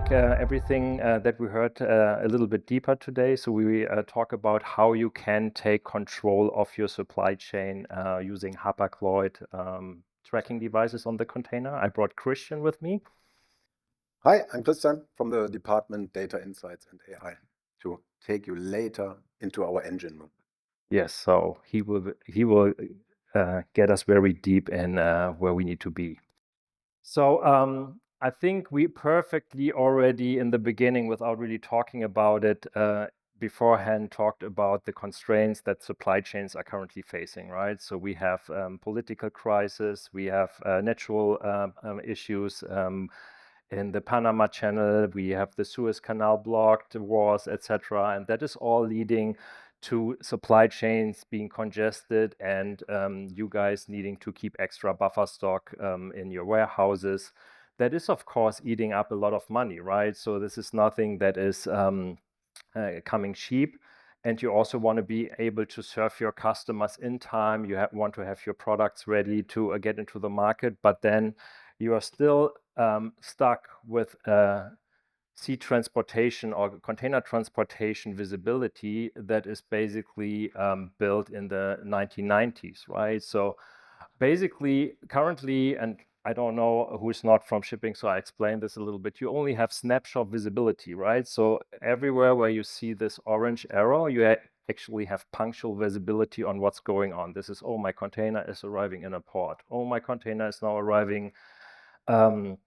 take everything that we heard a little bit deeper today. So we talk about how you can take control of your supply chain using Hapag-Lloyd tracking devices on the container. I brought Christian with me. Hi, I'm Karsten from the Department Data Insights and AI to take you later into our engine room. Yes, so he will get us very deep in where we need to be. So I think we perfectly already in the beginning, without really talking about it beforehand, talked about the constraints that supply chains are currently facing, right? So we have political crisis, we have natural issues in the Panama Channel, we have the Suez Canal blocked, wars, etc., and that is all leading to supply chains being congested and you guys needing to keep extra buffer stock in your warehouses. That is, of course, eating up a lot of money, right? So this is nothing that is coming cheap. And you also want to be able to serve your customers in time. You want to have your products ready to get into the market, but then you are still stuck with sea transportation or container transportation visibility that is basically built in the 1990s, right? So basically, currently, and I don't know who's not from shipping, so I explained this a little bit. You only have snapshot visibility, right? So everywhere where you see this orange arrow, you actually have punctual visibility on what's going on. This is, oh, my container is arriving in a port. Oh, my container is now arriving in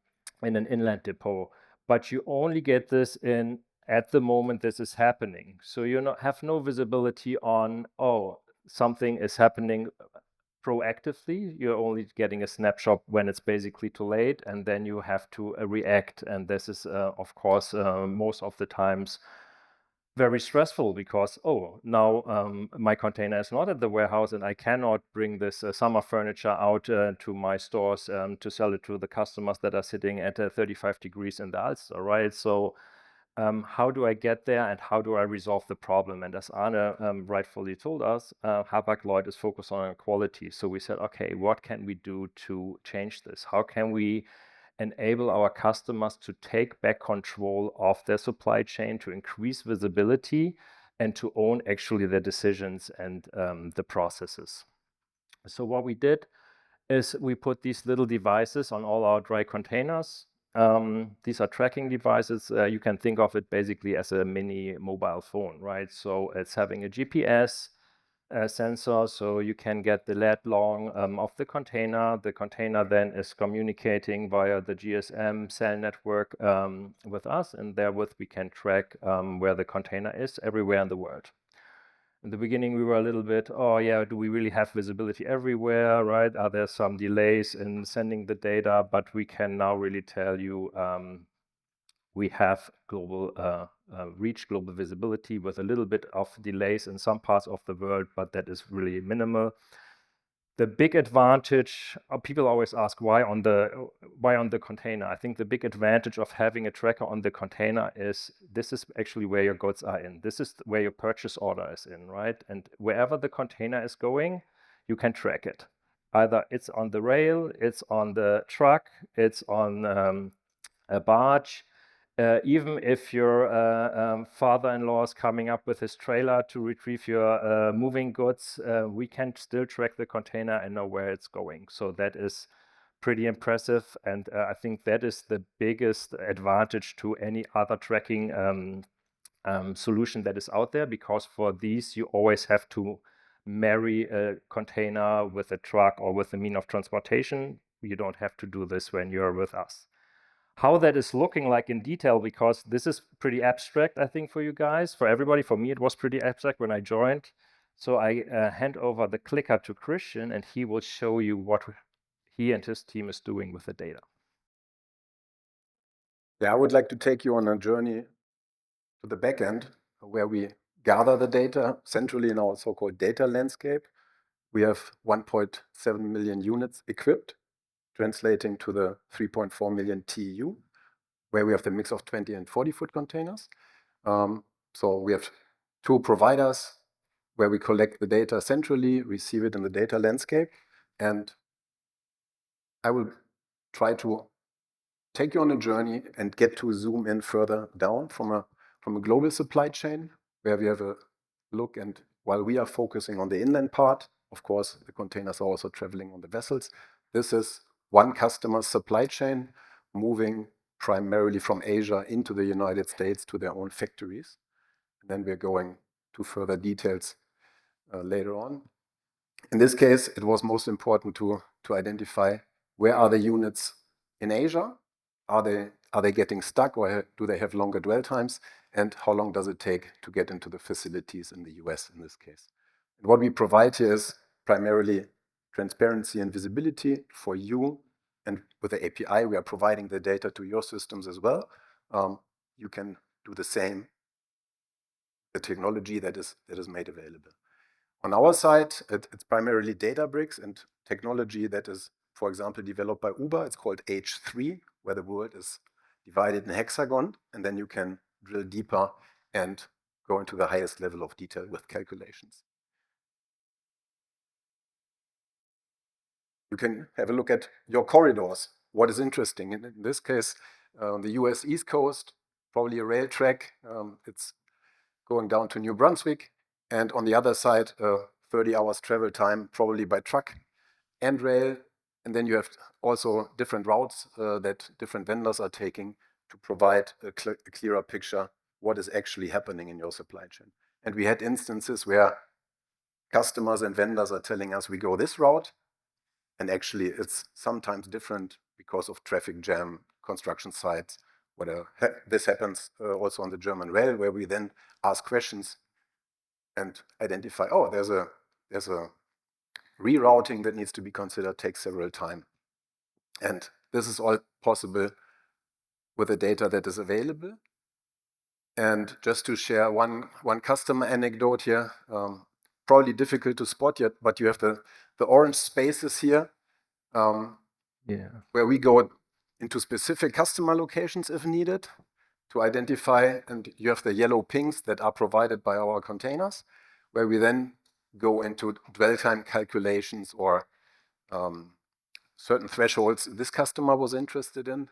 an inland depot. But you only get this in at the moment this is happening. So you have no visibility on, oh, something is happening proactively. You're only getting a snapshot when it's basically too late, and then you have to react. And this is, of course, most of the times very stressful because, oh, now my container is not at the warehouse and I cannot bring this summer furniture out to my stores to sell it to the customers that are sitting at 35 degrees in the Ulster, right? So how do I get there and how do I resolve the problem? And as Arne rightfully told us, Hapag-Lloyd is focused on quality. So we said, okay, what can we do to change this? How can we enable our customers to take back control of their supply chain, to increase visibility, and to own actually their decisions and the processes? So what we did is we put these little devices on all our dry containers. These are tracking devices. You can think of it basically as a mini mobile phone, right? So it's having a GPS sensor, so you can get the lat long of the container. The container then is communicating via the GSM cell network with us, and therewith we can track where the container is everywhere in the world. In the beginning, we were a little bit, oh yeah, do we really have visibility everywhere, right? Are there some delays in sending the data? But we can now really tell you we have global reach, global visibility with a little bit of delays in some parts of the world, but that is really minimal. The big advantage, people always ask why on the container. I think the big advantage of having a tracker on the container is this is actually where your goods are in. This is where your purchase order is in, right? And wherever the container is going, you can track it. Either it's on the rail, it's on the truck, it's on a barge. Even if your father-in-law is coming up with his trailer to retrieve your moving goods, we can still track the container and know where it's going. So that is pretty impressive. And I think that is the biggest advantage to any other tracking solution that is out there, because for these, you always have to marry a container with a truck or with a mean of transportation. You don't have to do this when you're with us. How that is looking like in detail, because this is pretty abstract, I think, for you guys, for everybody. For me, it was pretty abstract when I joined. So I hand over the clicker to Christian, and he will show you what he and his team is doing with the data. Yeah, I would like to take you on a journey to the back end where we gather the data centrally in our so-called data landscape. We have 1.7 million units equipped, translating to the 3.4 million TEU, where we have the mix of 20 and 40-foot containers. So we have two providers where we collect the data centrally, receive it in the data landscape, and I will try to take you on a journey and get to zoom in further down from a global supply chain, where we have a look, and while we are focusing on the inland part, of course, the containers are also traveling on the vessels. This is one customer's supply chain moving primarily from Asia into the United States to their own factories. And then we're going to further details later on. In this case, it was most important to identify where are the units in Asia? Are they getting stuck, or do they have longer dwell times? And how long does it take to get into the facilities in the US in this case? And what we provide here is primarily transparency and visibility for you. And with the API, we are providing the data to your systems as well. You can do the same, the technology that is made available. On our side, it's primarily Databricks and technology that is, for example, developed by Uber. It's called H3, where the world is divided in hexagon, and then you can drill deeper and go into the highest level of detail with calculations. You can have a look at your corridors. What is interesting? In this case, on the US East Coast, probably a rail track. It's going down to New Brunswick. And on the other side, 30 hours travel time, probably by truck and rail. And then you have also different routes that different vendors are taking to provide a clearer picture what is actually happening in your supply chain. And we had instances where customers and vendors are telling us we go this route, and actually it's sometimes different because of traffic jam, construction sites, whatever. This happens also on the German rail, where we then ask questions and identify, oh, there's a rerouting that needs to be considered, takes several time. And this is all possible with the data that is available. And just to share one customer anecdote here, probably difficult to spot yet, but you have the orange spaces here, where we go into specific customer locations if needed to identify, and you have the yellow pings that are provided by our containers, where we then go into dwell time calculations or certain thresholds this customer was interested in.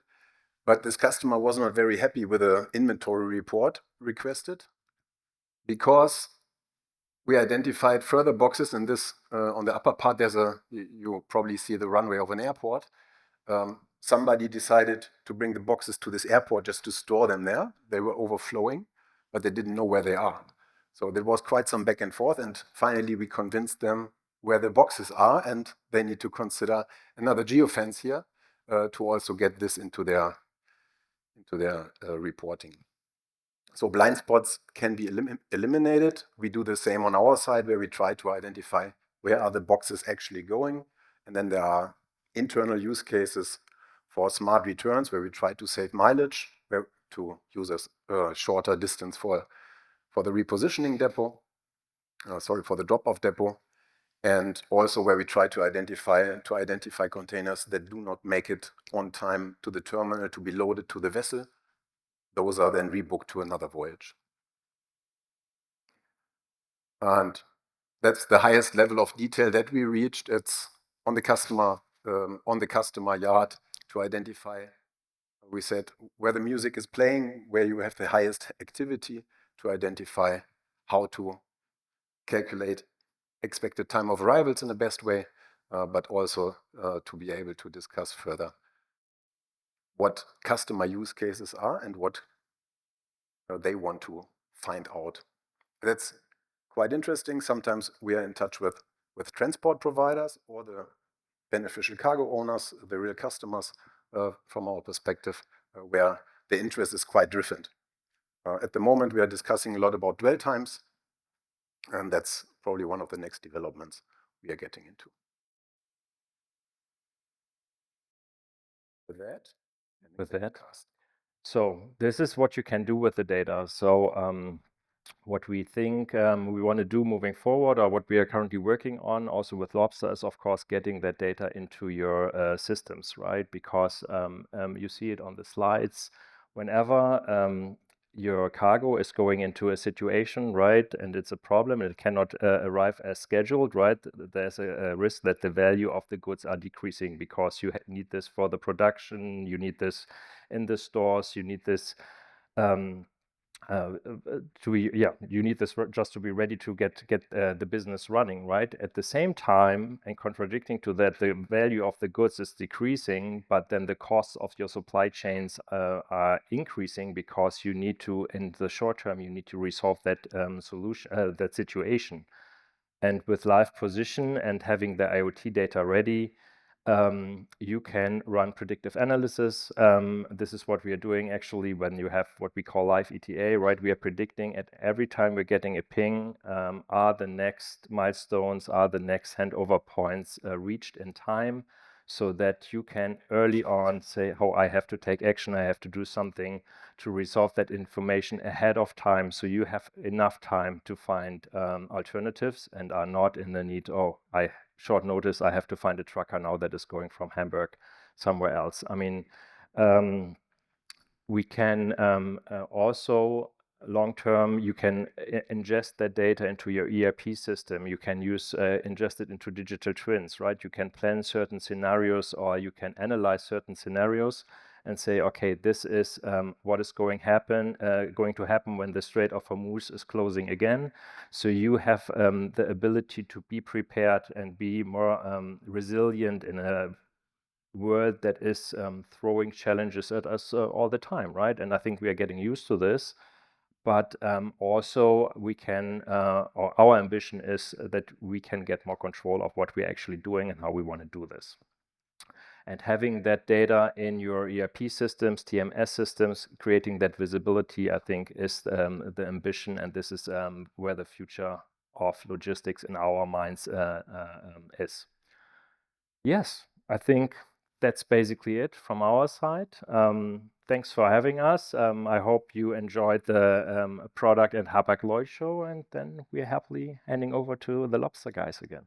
But this customer was not very happy with the inventory report requested, because we identified further boxes in this, on the upper part, you probably see the runway of an airport. Somebody decided to bring the boxes to this airport just to store them there. They were overflowing, but they didn't know where they are. So there was quite some back and forth, and finally we convinced them where the boxes are, and they need to consider another geofence here to also get this into their reporting. So blind spots can be eliminated. We do the same on our side, where we try to identify where are the boxes actually going. And then there are internal use cases for smart returns, where we try to save mileage, where to use a shorter distance for the repositioning depot, for the drop-off depot. And also where we try to identify containers that do not make it on time to the terminal to be loaded to the vessel. Those are then rebooked to another voyage. And that's the highest level of detail that we reached. It's on the customer yard to identify, we said, where the music is playing, where you have the highest activity, to identify how to calculate expected time of arrivals in the best way, but also to be able to discuss further what customer use cases are and what they want to find out. That's quite interesting. Sometimes we are in touch with transport providers or the beneficial cargo owners, the real customers from our perspective, where the interest is quite different. At the moment, we are discussing a lot about dwell times, and that's probably one of the next developments we are getting into. With that, so this is what you can do with the data. So what we think we want to do moving forward, or what we are currently working on also with Lobster, is of course getting that data into your systems, right? Because you see it on the slides. Whenever your cargo is going into a situation, right, and it's a problem, it cannot arrive as scheduled, right, there's a risk that the value of the goods are decreasing because you need this for the production, you need this in the stores, you need this you need this just to be ready to get the business running, right? At the same time, and contradicting to that, the value of the goods is decreasing, but then the costs of your supply chains are increasing because you need to, in the short term, you need to resolve that that situation. And with live position and having the IoT data ready, you can run predictive analysis. This is what we are doing actually when you have what we call live ETA, right? We are predicting at every time we're getting a ping, are the next milestones, are the next handover points reached in time, so that you can early on say, oh, I have to take action, I have to do something to resolve that information ahead of time, so you have enough time to find alternatives and are not in the need, oh, short notice, I have to find a trucker now that is going from Hamburg somewhere else. I mean, we can also long term, you can ingest that data into your ERP system. You can ingest it into digital twins, right? You can plan certain scenarios, or you can analyze certain scenarios and say, okay, this is what is going to happen when the Strait of Hormuz is closing again. So you have the ability to be prepared and be more resilient in a world that is throwing challenges at us all the time, right? And I think we are getting used to this. But also we can, or our ambition is that we can get more control of what we're actually doing and how we want to do this. And having that data in your ERP systems, TMS systems, creating that visibility, I think, is the ambition, and this is where the future of logistics in our minds is. Yes, I think that's basically it from our side. Thanks for having us. I hope you enjoyed the product and Hapag-Lloyd show, and then we're happily handing over to the Lobster guys again.